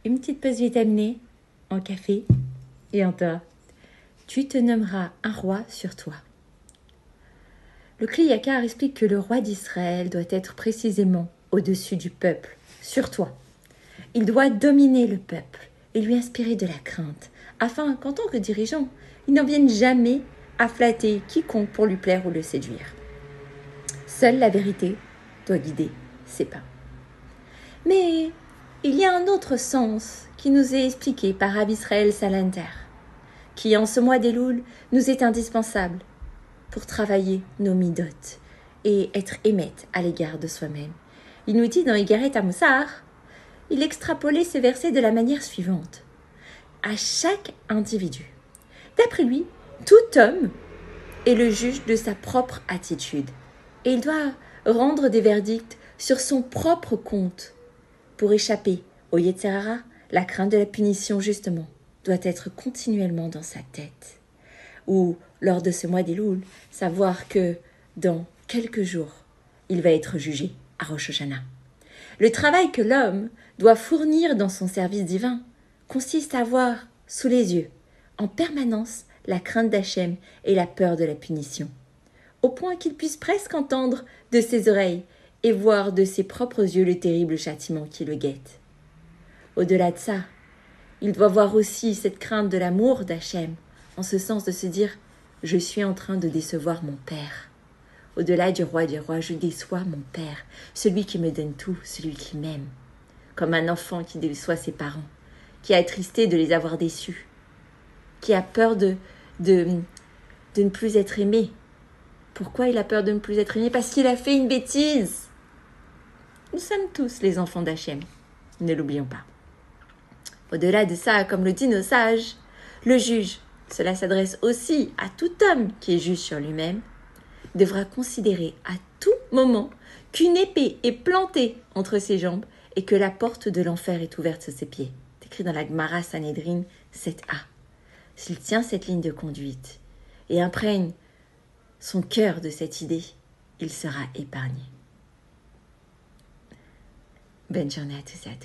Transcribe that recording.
une petite pause vitaminée, en café, et en toi. Tu te nommeras un roi sur toi. Le Kli Yakar explique que le roi d'Israël doit être précisément au-dessus du peuple, sur toi. Il doit dominer le peuple et lui inspirer de la crainte, afin qu'en tant que dirigeant, il n'en vienne jamais à flatter quiconque pour lui plaire ou le séduire. Seule la vérité doit guider ses pas. Mais il y a un autre sens qui nous est expliqué par Rabbi Israël Salanter, qui en ce mois d'Elul nous est indispensable pour travailler nos midotes et être émette à l'égard de soi-même. Il nous dit dans Igeret Amoussar, il extrapolait ces versets de la manière suivante. À chaque individu, d'après lui, tout homme est le juge de sa propre attitude et il doit rendre des verdicts sur son propre compte. Pour échapper au Yetzer Hara, la crainte de la punition, justement, doit être continuellement dans sa tête. Ou, lors de ce mois d'Elul, savoir que, dans quelques jours, il va être jugé à Rosh Hashanah. Le travail que l'homme doit fournir dans son service divin consiste à avoir sous les yeux, en permanence, la crainte d'Hachem et la peur de la punition, au point qu'il puisse presque entendre de ses oreilles et voir de ses propres yeux le terrible châtiment qui le guette. Au-delà de ça, il doit voir aussi cette crainte de l'amour d'Hachem, en ce sens de se dire « Je suis en train de décevoir mon Père ». Au-delà du roi, je déçois mon Père, celui qui me donne tout, celui qui m'aime. Comme un enfant qui déçoit ses parents, qui est attristé de les avoir déçus, qui a peur de ne plus être aimé. Pourquoi il a peur de ne plus être aimé? Parce qu'il a fait une bêtise. Nous sommes tous les enfants d'Hachem, ne l'oublions pas. Au-delà de ça, comme le dit nos sages, le juge, cela s'adresse aussi à tout homme qui est juge sur lui-même, devra considérer à tout moment qu'une épée est plantée entre ses jambes et que la porte de l'enfer est ouverte sous ses pieds. C'est écrit dans la Gemara Sanhedrin 7a. S'il tient cette ligne de conduite et imprègne son cœur de cette idée, il sera épargné. Bonne journée à tous et à toutes.